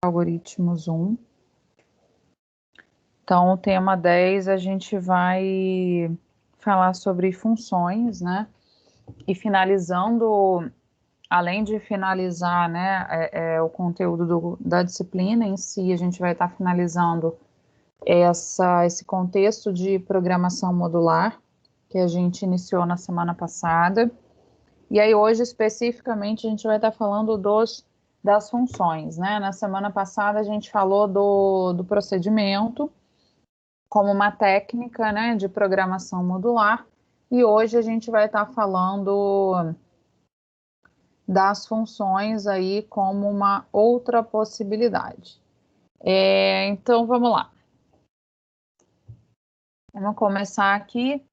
Algoritmos 1. Então, o tema 10, a gente vai falar sobre funções, né? E finalizando, além de finalizar, né, o conteúdo da disciplina em si, a gente vai estar finalizando esse contexto de programação modular que a gente iniciou na semana passada. E aí, hoje, especificamente, a gente vai estar falando das funções, né? Na semana passada, a gente falou do procedimento como uma técnica, né, de programação modular, e hoje a gente vai estar falando das funções aí como uma outra possibilidade. Então, vamos lá. Vamos começar aqui.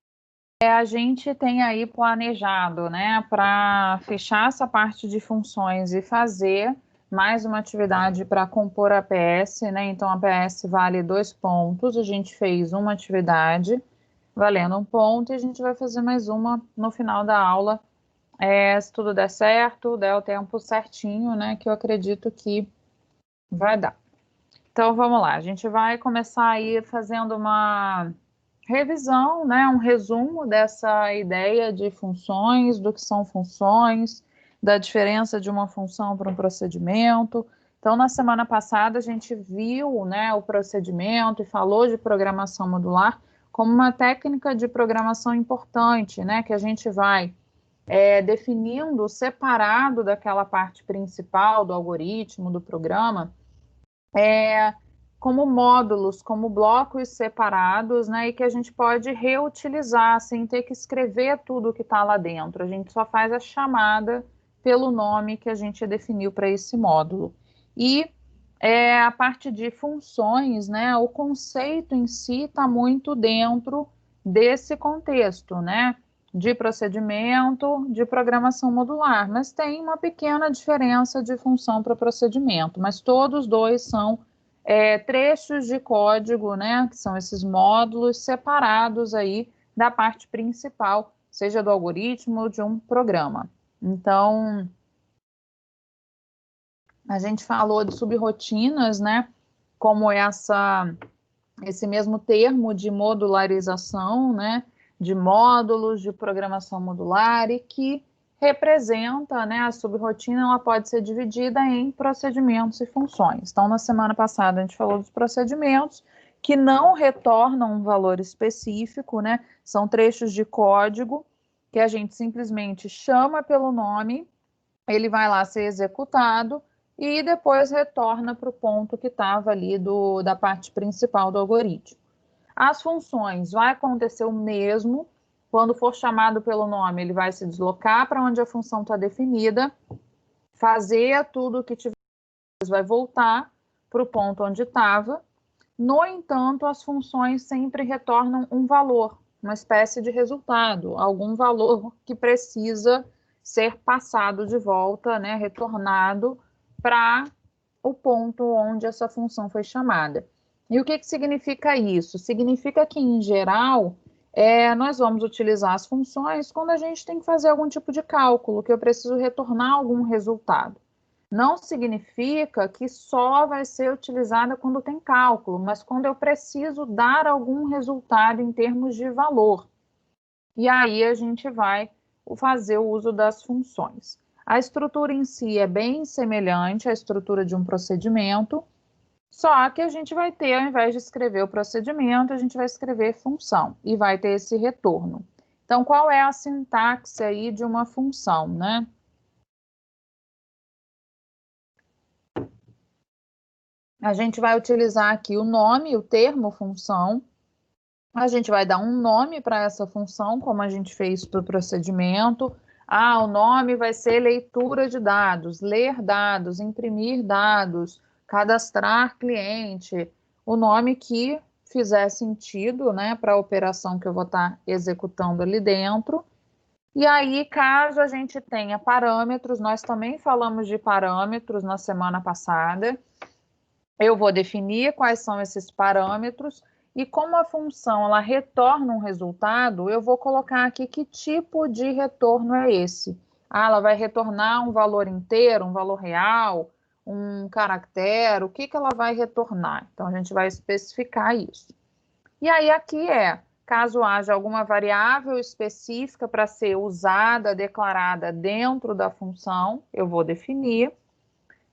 A gente tem aí planejado, né, para fechar essa parte de funções e fazer mais uma atividade para compor a PS, né? Então, a PS vale 2 pontos. A gente fez uma atividade valendo 1 ponto e a gente vai fazer mais uma no final da aula. Se tudo der certo, der o tempo certinho, né, que eu acredito que vai dar. Então, vamos lá. A gente vai começar aí fazendo uma revisão, né, um resumo dessa ideia de funções, do que são funções, da diferença de uma função para um procedimento. Então, na semana passada, a gente viu, né, o procedimento e falou de programação modular como uma técnica de programação importante, né, que a gente vai definindo separado daquela parte principal do algoritmo, do programa, como módulos, como blocos separados, né, e que a gente pode reutilizar sem ter que escrever tudo que está lá dentro. A gente só faz a chamada pelo nome que a gente definiu para esse módulo. E a parte de funções, né, o conceito em si está muito dentro desse contexto, né, de procedimento, de programação modular, mas tem uma pequena diferença de função para procedimento, mas todos dois são trechos de código, né, que são esses módulos separados aí da parte principal, seja do algoritmo ou de um programa. Então, a gente falou de subrrotinas, né, como esse mesmo termo de modularização, né, de módulos de programação modular e que representa, né, a subrrotina, ela pode ser dividida em procedimentos e funções. Então, na semana passada, a gente falou dos procedimentos que não retornam um valor específico, né, são trechos de código que a gente simplesmente chama pelo nome, ele vai lá ser executado e depois retorna para o ponto que estava ali da parte principal do algoritmo. As funções, vai acontecer o mesmo, quando for chamado pelo nome, ele vai se deslocar para onde a função está definida, fazer tudo o que tiver, vai voltar para o ponto onde estava. No entanto, as funções sempre retornam um valor, uma espécie de resultado, algum valor que precisa ser passado de volta, né, retornado para o ponto onde essa função foi chamada. E o que significa isso? Significa que, em geral, nós vamos utilizar as funções quando a gente tem que fazer algum tipo de cálculo, que eu preciso retornar algum resultado. Não significa que só vai ser utilizada quando tem cálculo, mas quando eu preciso dar algum resultado em termos de valor. E aí a gente vai fazer o uso das funções. A estrutura em si é bem semelhante à estrutura de um procedimento, só que a gente vai ter, ao invés de escrever o procedimento, a gente vai escrever função e vai ter esse retorno. Então, qual é a sintaxe aí de uma função, né? A gente vai utilizar aqui o nome, o termo função. A gente vai dar um nome para essa função, como a gente fez para o procedimento. O nome vai ser leitura de dados, ler dados, imprimir dados, cadastrar cliente. O nome que fizer sentido, né, para a operação que eu vou estar executando ali dentro. E aí, caso a gente tenha parâmetros, nós também falamos de parâmetros na semana passada. Eu vou definir quais são esses parâmetros e como a função ela retorna um resultado, eu vou colocar aqui que tipo de retorno é esse. Ela vai retornar um valor inteiro, um valor real, um caractere, o que ela vai retornar. Então, a gente vai especificar isso. E aí, aqui caso haja alguma variável específica para ser usada, declarada dentro da função, eu vou definir.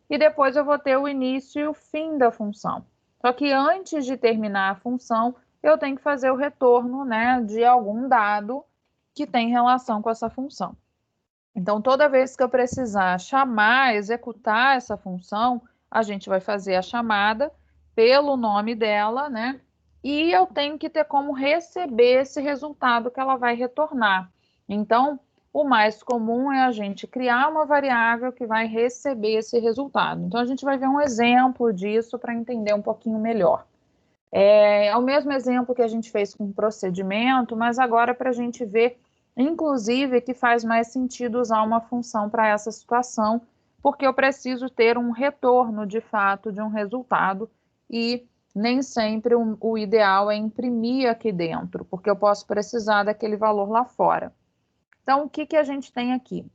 E depois eu vou ter o início e o fim da função. Só que antes de terminar a função, eu tenho que fazer o retorno, né, de algum dado que tem relação com essa função. Então, toda vez que eu precisar chamar, executar essa função, a gente vai fazer a chamada pelo nome dela, né? E eu tenho que ter como receber esse resultado que ela vai retornar. Então, o mais comum é a gente criar uma variável que vai receber esse resultado. Então, a gente vai ver um exemplo disso para entender um pouquinho melhor. É o mesmo exemplo que a gente fez com o procedimento, mas agora para a gente ver, inclusive, que faz mais sentido usar uma função para essa situação, porque eu preciso ter um retorno, de fato, de um resultado, e nem sempre o ideal é imprimir aqui dentro, porque eu posso precisar daquele valor lá fora. Então, o que a gente tem aqui?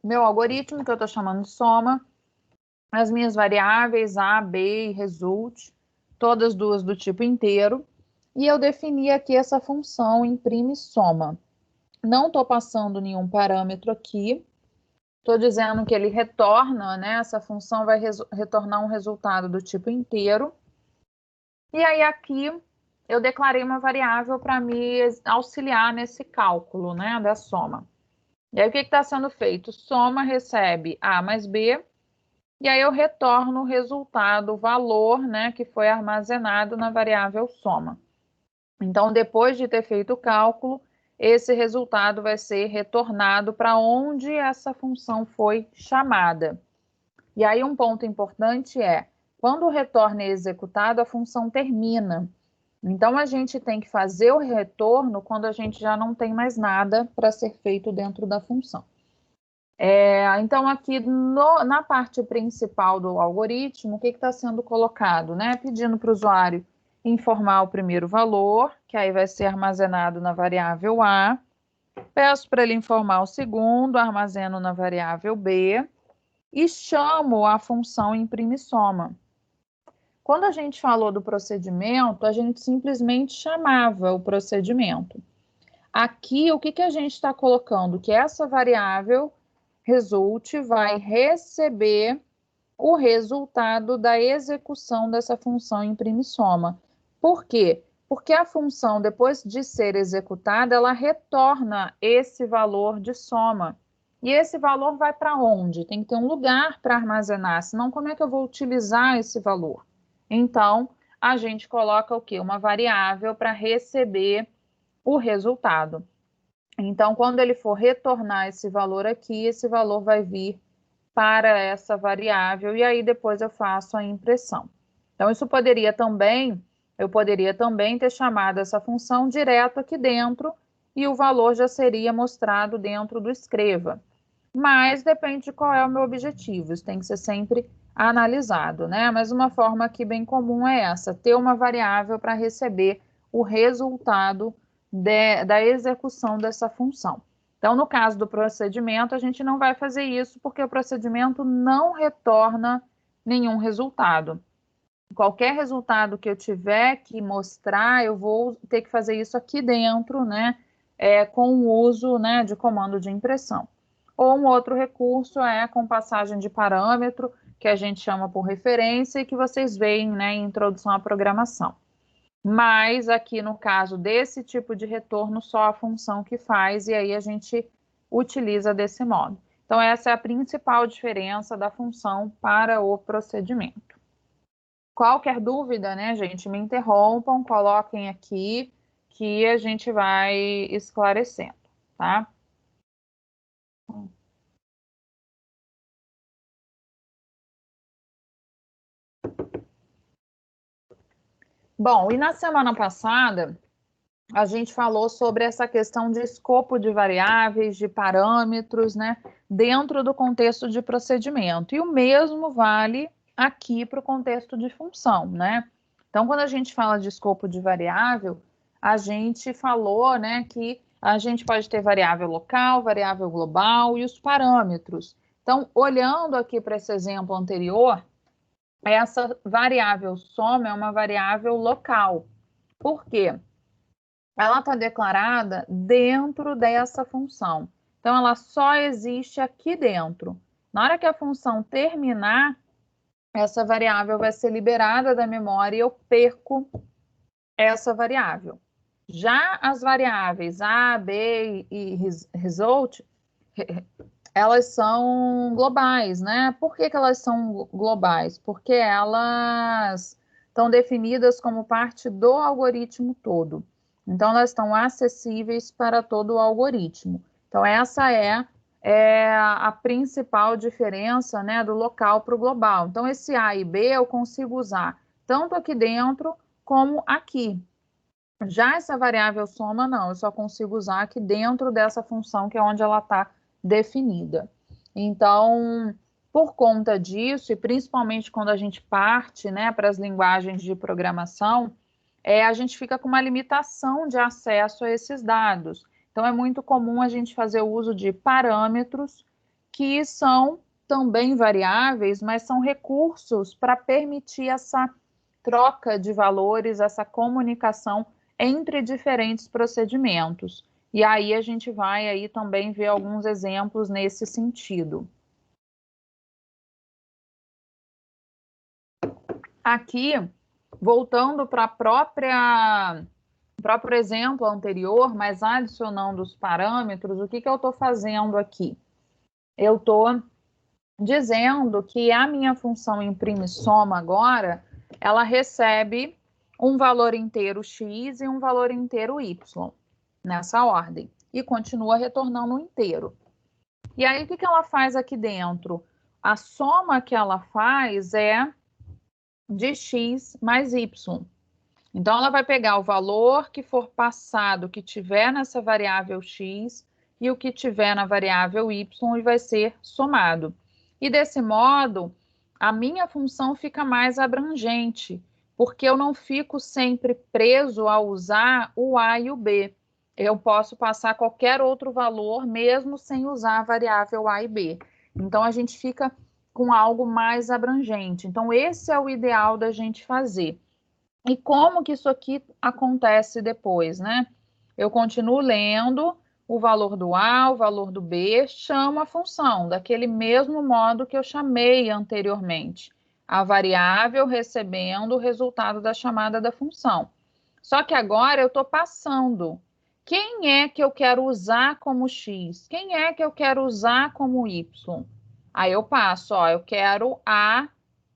Meu algoritmo, que eu estou chamando de soma, as minhas variáveis A, B e result, todas duas do tipo inteiro, e eu defini aqui essa função imprime soma. Não estou passando nenhum parâmetro aqui, estou dizendo que ele retorna, né? Essa função vai retornar um resultado do tipo inteiro. E aí aqui eu declarei uma variável para me auxiliar nesse cálculo, né, da soma. E aí o que está sendo feito? Soma recebe A mais B, e aí eu retorno o resultado, o valor, né, que foi armazenado na variável soma. Então, depois de ter feito o cálculo, esse resultado vai ser retornado para onde essa função foi chamada. E aí um ponto importante é, quando o retorno é executado, a função termina. Então, a gente tem que fazer o retorno quando a gente já não tem mais nada para ser feito dentro da função. Então, aqui na parte principal do algoritmo, o que está sendo colocado? Né? Pedindo para o usuário informar o primeiro valor, que aí vai ser armazenado na variável A. Peço para ele informar o segundo, armazeno na variável B. E chamo a função imprime soma. Quando a gente falou do procedimento, a gente simplesmente chamava o procedimento. Aqui, o que a gente está colocando? Que essa variável result vai receber o resultado da execução dessa função imprime soma. Por quê? Porque a função, depois de ser executada, ela retorna esse valor de soma. E esse valor vai para onde? Tem que ter um lugar para armazenar, senão como é que eu vou utilizar esse valor? Então, a gente coloca o quê? Uma variável para receber o resultado. Então, quando ele for retornar esse valor aqui, esse valor vai vir para essa variável e aí depois eu faço a impressão. Então, eu poderia também ter chamado essa função direto aqui dentro e o valor já seria mostrado dentro do escreva. Mas depende de qual é o meu objetivo, isso tem que ser sempre analisado, né? Mas uma forma aqui bem comum é essa, ter uma variável para receber o resultado da execução dessa função. Então, no caso do procedimento, a gente não vai fazer isso porque o procedimento não retorna nenhum resultado. Qualquer resultado que eu tiver que mostrar, eu vou ter que fazer isso aqui dentro, né? Com o uso, né, de comando de impressão. Ou um outro recurso é com passagem de parâmetro, que a gente chama por referência e que vocês veem, né, em introdução à programação. Mas aqui no caso desse tipo de retorno, só a função que faz, e aí a gente utiliza desse modo. Então, essa é a principal diferença da função para o procedimento. Qualquer dúvida, né, gente, me interrompam, coloquem aqui que a gente vai esclarecendo, tá? Bom, e na semana passada, a gente falou sobre essa questão de escopo de variáveis, de parâmetros, né, dentro do contexto de procedimento. E o mesmo vale aqui para o contexto de função, né? Então, quando a gente fala de escopo de variável, a gente falou, né, que a gente pode ter variável local, variável global e os parâmetros. Então, olhando aqui para esse exemplo anterior, essa variável soma é uma variável local. Por quê? Ela está declarada dentro dessa função. Então, ela só existe aqui dentro. Na hora que a função terminar, essa variável vai ser liberada da memória e eu perco essa variável. Já as variáveis A, B e result, elas são globais, né? Por que elas são globais? Porque elas estão definidas como parte do algoritmo todo. Então, elas estão acessíveis para todo o algoritmo. Então, essa é a principal diferença, né, do local para o global. Então, esse A e B eu consigo usar tanto aqui dentro como aqui. Já essa variável soma, não, eu só consigo usar aqui dentro dessa função, que é onde ela está definida. Então, por conta disso, e principalmente quando a gente parte, né, para as linguagens de programação, a gente fica com uma limitação de acesso a esses dados. Então, é muito comum a gente fazer o uso de parâmetros, que são também variáveis, mas são recursos para permitir essa troca de valores, essa comunicação entre diferentes procedimentos. E aí a gente vai aí também ver alguns exemplos nesse sentido. Aqui, voltando para o próprio exemplo anterior, mas adicionando os parâmetros, o que eu estou fazendo aqui? Eu estou dizendo que a minha função imprime soma agora, ela recebe um valor inteiro x e um valor inteiro y, nessa ordem, e continua retornando um inteiro. E aí, o que ela faz aqui dentro? A soma que ela faz é de x mais y. Então, ela vai pegar o valor que for passado, que tiver nessa variável x, e o que tiver na variável y, e vai ser somado. E desse modo, a minha função fica mais abrangente, porque eu não fico sempre preso a usar o A e o B. Eu posso passar qualquer outro valor, mesmo sem usar a variável A e B. Então, a gente fica com algo mais abrangente. Então, esse é o ideal da gente fazer. E como que isso aqui acontece depois, né? Eu continuo lendo o valor do A, o valor do B, chamo a função daquele mesmo modo que eu chamei anteriormente. A variável recebendo o resultado da chamada da função. Só que agora eu estou passando. Quem é que eu quero usar como X? Quem é que eu quero usar como Y? Aí eu passo, ó, eu quero A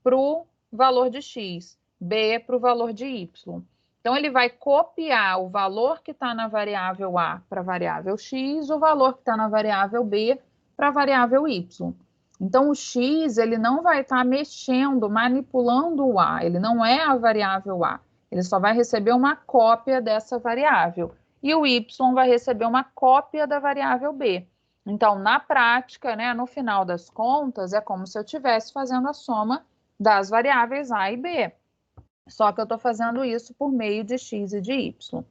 para o valor de X. B para o valor de Y. Então, ele vai copiar o valor que está na variável A para a variável X, o valor que está na variável B para a variável Y. Então, o X, ele não vai estar mexendo, manipulando o A, ele não é a variável A. Ele só vai receber uma cópia dessa variável. E o Y vai receber uma cópia da variável B. Então, na prática, né, no final das contas, é como se eu estivesse fazendo a soma das variáveis A e B. Só que eu estou fazendo isso por meio de x e de y.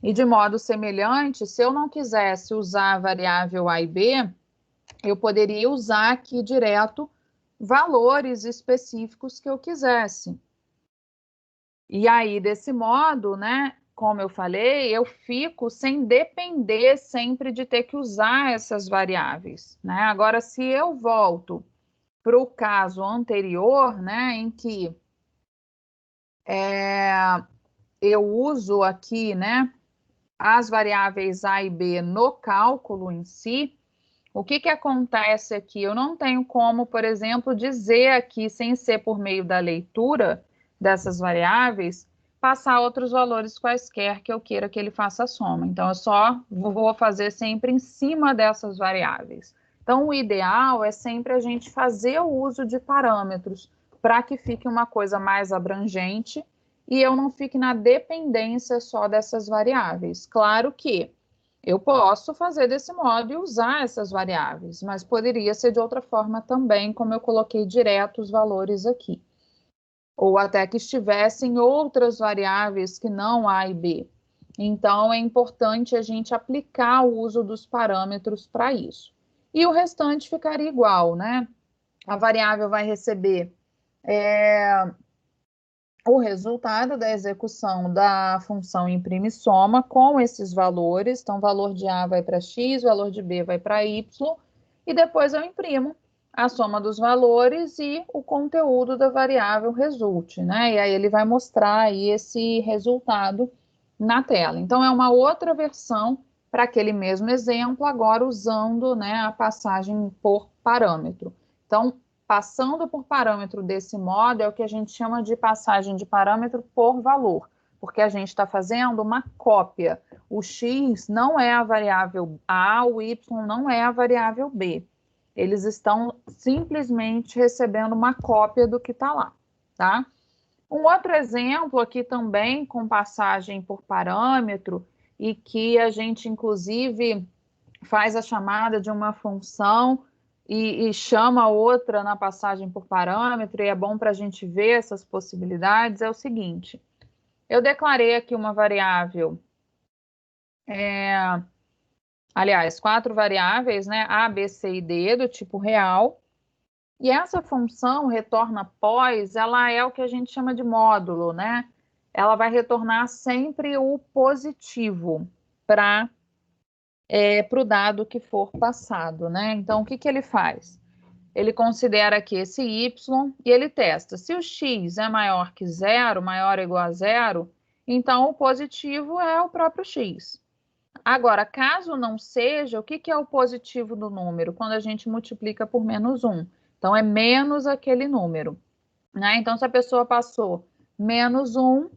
E de modo semelhante, se eu não quisesse usar a variável a e b, eu poderia usar aqui direto valores específicos que eu quisesse. E aí, desse modo, né, como eu falei, eu fico sem depender sempre de ter que usar essas variáveis, né? Agora, se eu volto para o caso anterior, né, em que eu uso aqui, né, as variáveis A e B no cálculo em si, o que acontece aqui? Eu não tenho como, por exemplo, dizer aqui, sem ser por meio da leitura dessas variáveis, passar outros valores quaisquer que eu queira que ele faça a soma. Então, eu só vou fazer sempre em cima dessas variáveis. Então, o ideal é sempre a gente fazer o uso de parâmetros para que fique uma coisa mais abrangente e eu não fique na dependência só dessas variáveis. Claro que eu posso fazer desse modo e usar essas variáveis, mas poderia ser de outra forma também, como eu coloquei direto os valores aqui. Ou até que estivessem outras variáveis que não A e B. Então, é importante a gente aplicar o uso dos parâmetros para isso. E o restante ficaria igual, né? A variável vai receber o resultado da execução da função imprime soma com esses valores. Então, valor de A vai para X, valor de B vai para Y, e depois eu imprimo a soma dos valores e o conteúdo da variável resulte, né? E aí ele vai mostrar aí esse resultado na tela. Então, é uma outra versão para aquele mesmo exemplo, agora usando, né, a passagem por parâmetro. Então, passando por parâmetro desse modo é o que a gente chama de passagem de parâmetro por valor, porque a gente está fazendo uma cópia. O x não é a variável A, o y não é a variável B. Eles estão simplesmente recebendo uma cópia do que está lá, tá? Um outro exemplo aqui também com passagem por parâmetro e que a gente inclusive faz a chamada de uma função e chama outra na passagem por parâmetro, e é bom para a gente ver essas possibilidades, é o seguinte. Eu declarei aqui uma variável, aliás, 4 variáveis, né? A, B, C e D, do tipo real. E essa função retorna pós, ela é o que a gente chama de módulo, né? Ela vai retornar sempre o positivo para o dado que for passado, né? Então, o que ele faz? Ele considera aqui esse y e ele testa. Se o x é maior que zero, maior ou igual a zero, então o positivo é o próprio x. Agora, caso não seja, o que é o positivo do número? Quando a gente multiplica por menos 1. Então, é menos aquele número, né? Então, se a pessoa passou menos 1,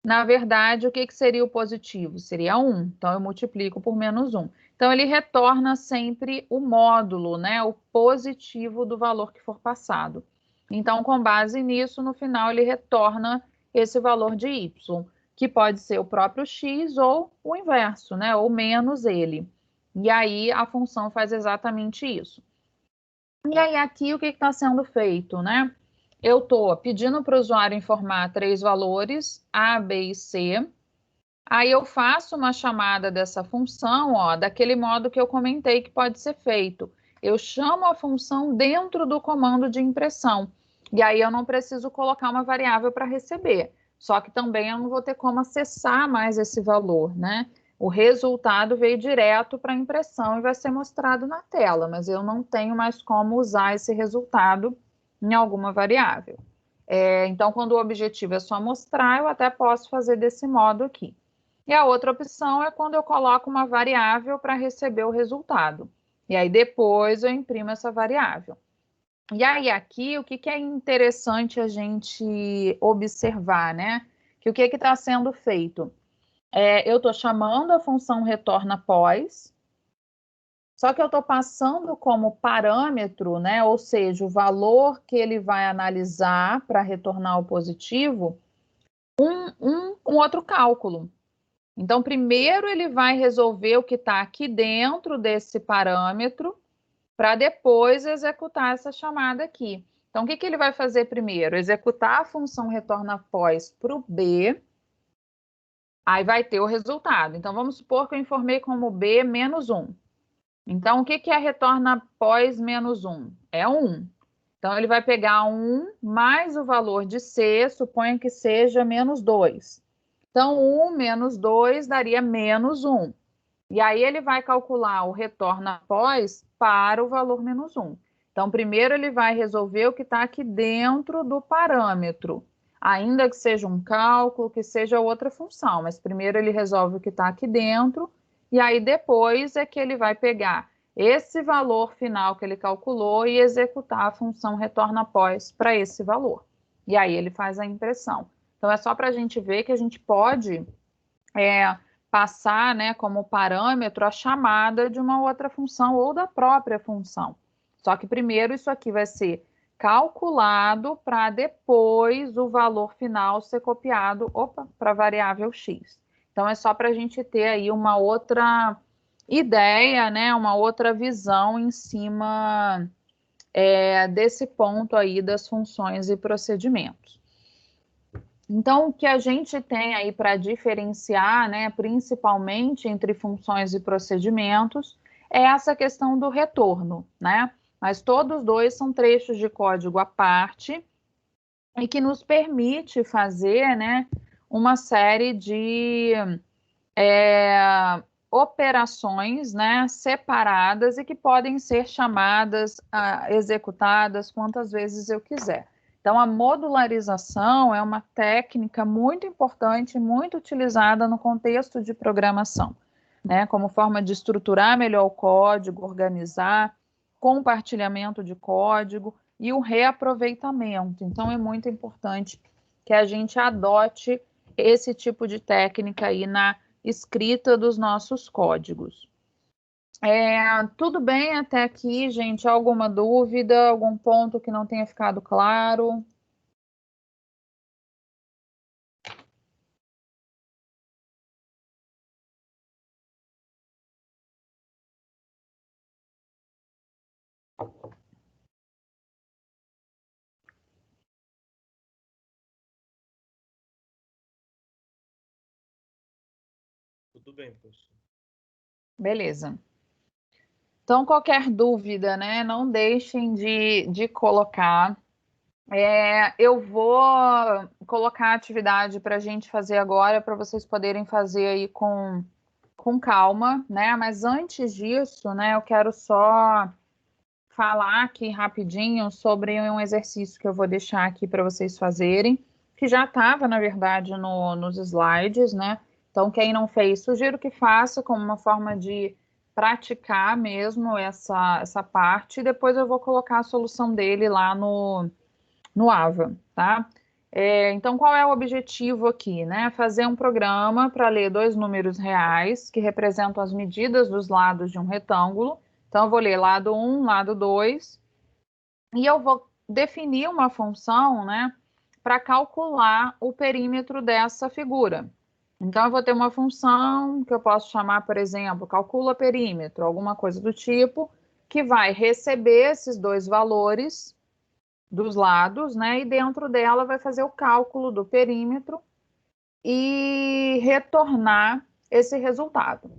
na verdade, o que seria o positivo? Seria 1. Então, eu multiplico por menos 1. Então, ele retorna sempre o módulo, né? O positivo do valor que for passado. Então, com base nisso, no final, ele retorna esse valor de y, que pode ser o próprio x ou o inverso, né? Ou menos ele. E aí, a função faz exatamente isso. E aí, aqui, o que está sendo feito, né? Eu estou pedindo para o usuário informar 3 valores, A, B e C. Aí eu faço uma chamada dessa função, ó, daquele modo que eu comentei que pode ser feito. Eu chamo a função dentro do comando de impressão. E aí eu não preciso colocar uma variável para receber. Só que também eu não vou ter como acessar mais esse valor, né? O resultado veio direto para a impressão e vai ser mostrado na tela, mas eu não tenho mais como usar esse resultado em alguma variável. Então, quando o objetivo é só mostrar, eu até posso fazer desse modo aqui. E a outra opção é quando eu coloco uma variável para receber o resultado. E aí depois eu imprimo essa variável. E aí aqui, o que é interessante a gente observar, né? Que o que está sendo feito? Eu estou chamando a função retorna após, só que eu estou passando como parâmetro, né? Ou seja, o valor que ele vai analisar para retornar o positivo, um outro cálculo. Então, primeiro ele vai resolver o que está aqui dentro desse parâmetro, para depois executar essa chamada aqui. Então, o que ele vai fazer primeiro? Executar a função retorna após para o B, aí vai ter o resultado. Então, vamos supor que eu informei como B menos 1. Então, o que é retorna após menos 1? É 1. Então, ele vai pegar 1 mais o valor de C, suponha que seja menos 2. Então, 1 menos 2 daria menos 1. E aí ele vai calcular o retorno após para o valor menos 1. Então, primeiro ele vai resolver o que está aqui dentro do parâmetro, ainda que seja um cálculo, que seja outra função, mas primeiro ele resolve o que está aqui dentro, e aí depois é que ele vai pegar esse valor final que ele calculou e executar a função retorno após para esse valor. E aí ele faz a impressão. Então, é só para a gente ver que a gente pode passar, né, como parâmetro a chamada de uma outra função ou da própria função. Só que primeiro isso aqui vai ser calculado para depois o valor final ser copiado para a variável x. Então, é só para a gente ter aí uma outra ideia, né, uma outra visão em cima desse ponto aí das funções e procedimentos. Então, o que a gente tem aí para diferenciar, né, principalmente entre funções e procedimentos, é essa questão do retorno, né? Mas todos dois são trechos de código à parte e que nos permite fazer, né, uma série de operações, né, separadas e que podem ser chamadas, executadas quantas vezes eu quiser. Então, a modularização é uma técnica muito importante, muito utilizada no contexto de programação, né, como forma de estruturar melhor o código, organizar, compartilhamento de código e o reaproveitamento. Então, é muito importante que a gente adote esse tipo de técnica aí na escrita dos nossos códigos. Tudo bem até aqui, gente? Alguma dúvida? Algum ponto que não tenha ficado claro? Tudo bem, professor. Beleza. Então, qualquer dúvida, né? Não deixem de colocar. Eu vou colocar a atividade para a gente fazer agora, para vocês poderem fazer aí com calma, né? Mas antes disso, né, eu quero só falar aqui rapidinho sobre um exercício que eu vou deixar aqui para vocês fazerem, que já estava, na verdade, nos slides, né? Então, quem não fez, sugiro que faça como uma forma de praticar mesmo essa parte, e depois eu vou colocar a solução dele lá no AVA, tá? Então, qual é o objetivo aqui, né? Fazer um programa para ler dois números reais que representam as medidas dos lados de um retângulo. Então, eu vou ler lado 1, lado 2, e eu vou definir uma função, né, para calcular o perímetro dessa figura. Então, eu vou ter uma função que eu posso chamar, por exemplo, calcula perímetro, alguma coisa do tipo, que vai receber esses dois valores dos lados, né? E dentro dela vai fazer o cálculo do perímetro e retornar esse resultado.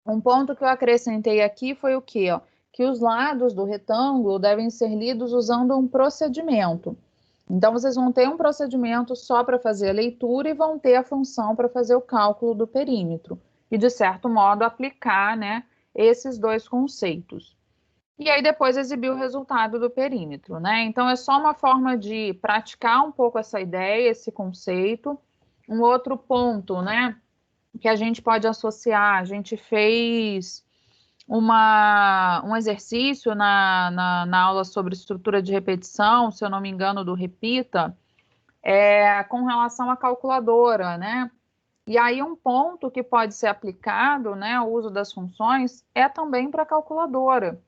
Um ponto que eu acrescentei aqui foi o quê? Ó? Que os lados do retângulo devem ser lidos usando um procedimento. Então, vocês vão ter um procedimento só para fazer a leitura e vão ter a função para fazer o cálculo do perímetro. E, de certo modo, aplicar, né, esses dois conceitos. E aí depois exibir o resultado do perímetro, né? Então é só uma forma de praticar um pouco essa ideia, esse conceito. Um outro ponto, né, que a gente pode associar, a gente fez um exercício na aula sobre estrutura de repetição, se eu não me engano, do Repita, com relação à calculadora, né? E aí um ponto que pode ser aplicado, né, o uso das funções, é também para a calculadora.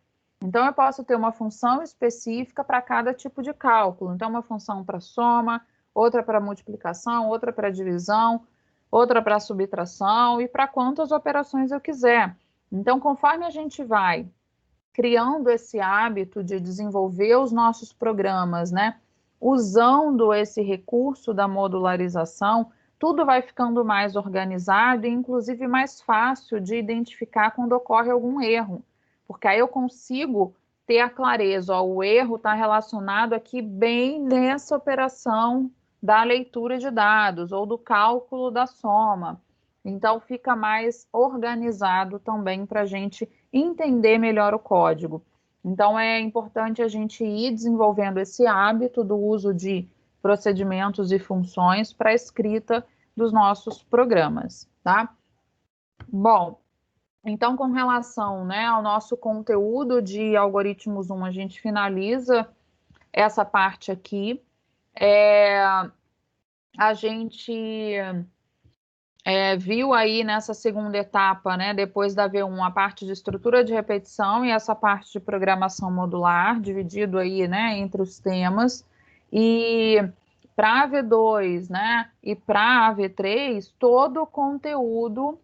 Então, eu posso ter uma função específica para cada tipo de cálculo. Então, uma função para soma, outra para multiplicação, outra para divisão, outra para subtração e para quantas operações eu quiser. Então, conforme a gente vai criando esse hábito de desenvolver os nossos programas, né, usando esse recurso da modularização, tudo vai ficando mais organizado e, inclusive, mais fácil de identificar quando ocorre algum erro, porque aí eu consigo ter a clareza, ó, o erro está relacionado aqui bem nessa operação da leitura de dados ou do cálculo da soma. Então, fica mais organizado também para a gente entender melhor o código. Então, é importante a gente ir desenvolvendo esse hábito do uso de procedimentos e funções para a escrita dos nossos programas, tá? Bom, então, com relação, né, ao nosso conteúdo de algoritmos 1, a gente finaliza essa parte aqui. A gente viu aí nessa segunda etapa, né, depois da V1, a parte de estrutura de repetição e essa parte de programação modular, dividido aí, né, entre os temas. E para a V2, né, e para a V3, todo o conteúdo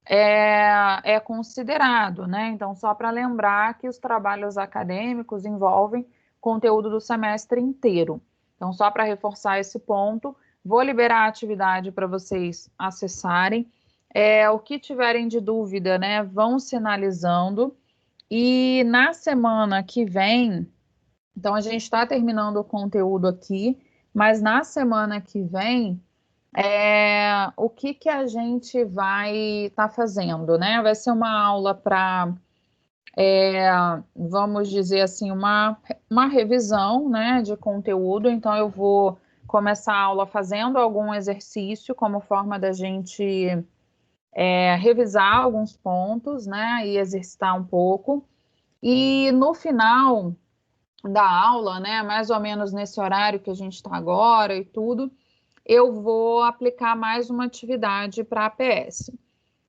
é considerado, né? Então, só para lembrar que os trabalhos acadêmicos envolvem conteúdo do semestre inteiro. Então, só para reforçar esse ponto, Vou liberar a atividade para vocês acessarem. O que tiverem de dúvida, né, vão sinalizando. E na semana que vem, então a gente está terminando o conteúdo aqui, mas na semana que vem, o que a gente vai estar fazendo, né? Vai ser uma aula para, vamos dizer assim, uma revisão, né, de conteúdo. Então eu vou começar a aula fazendo algum exercício como forma da gente revisar alguns pontos, né, e exercitar um pouco. E no final da aula, né, mais ou menos nesse horário que a gente está agora e tudo, eu vou aplicar mais uma atividade para a APS.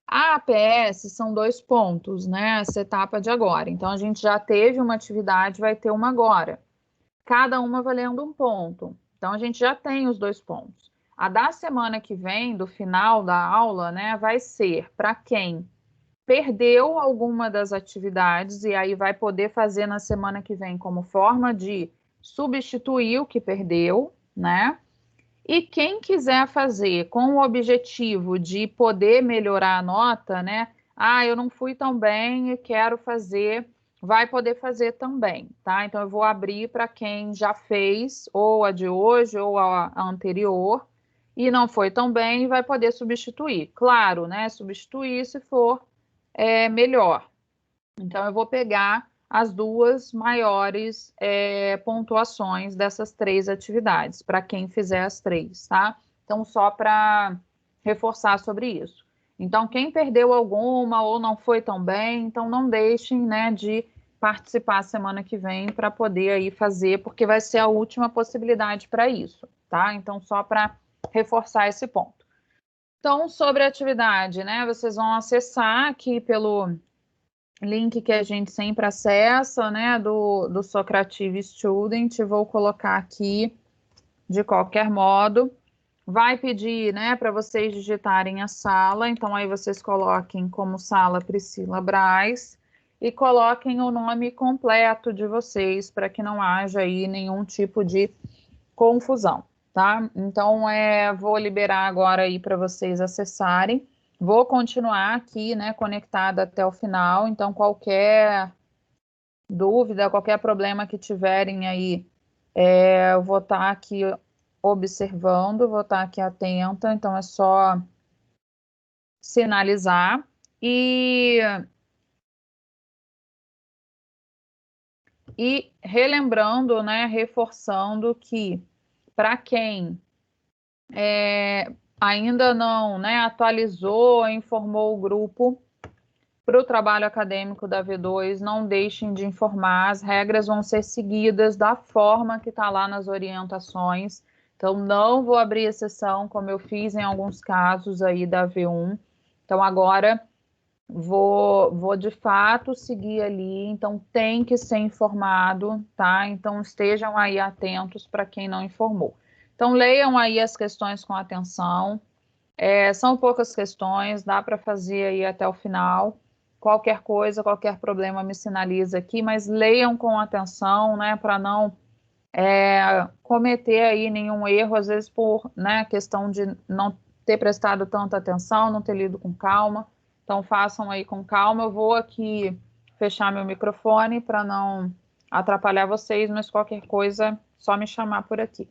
A APS são 2 pontos, né, essa etapa de agora. Então, a gente já teve uma atividade, vai ter uma agora. Cada uma valendo um ponto. Então, a gente já tem os 2 pontos. A da semana que vem, do final da aula, né, vai ser para quem perdeu alguma das atividades e aí vai poder fazer na semana que vem como forma de substituir o que perdeu, né? E quem quiser fazer com o objetivo de poder melhorar a nota, né? Ah, eu não fui tão bem e quero fazer, vai poder fazer também, tá? Então eu vou abrir para quem já fez, ou a de hoje, ou a anterior, e não foi tão bem, vai poder substituir. Claro, né? Substituir se for melhor. Então, eu vou pegar as 2 maiores pontuações dessas 3 atividades, para quem fizer as 3, tá? Então, só para reforçar sobre isso. Então, quem perdeu alguma ou não foi tão bem, então não deixem, né, de participar semana que vem para poder aí fazer, porque vai ser a última possibilidade para isso, tá? Então, só para reforçar esse ponto. Então, sobre a atividade, né, vocês vão acessar aqui pelo link que a gente sempre acessa, né, do Socrative Student, vou colocar aqui de qualquer modo. Vai pedir, né, para vocês digitarem a sala, então aí vocês coloquem como sala Priscila Braz e coloquem o nome completo de vocês para que não haja aí nenhum tipo de confusão, tá? Então, vou liberar agora aí para vocês acessarem. Vou continuar aqui, né, conectada até o final, então qualquer dúvida, qualquer problema que tiverem aí, eu vou estar aqui observando, vou estar aqui atenta, então é só sinalizar. E relembrando, né, reforçando que para quem ainda não, né, atualizou, informou o grupo para o trabalho acadêmico da V2, não deixem de informar, as regras vão ser seguidas da forma que está lá nas orientações, então não vou abrir exceção, como eu fiz em alguns casos aí da V1, então agora vou de fato seguir ali, então tem que ser informado, tá? Então estejam aí atentos para quem não informou. Então leiam aí as questões com atenção, são poucas questões, dá para fazer aí até o final. Qualquer coisa, qualquer problema me sinaliza aqui, mas leiam com atenção, né, para não cometer aí nenhum erro, às vezes por, né, questão de não ter prestado tanta atenção, não ter lido com calma. Então façam aí com calma. Eu vou aqui fechar meu microfone para não atrapalhar vocês, mas qualquer coisa, só me chamar por aqui.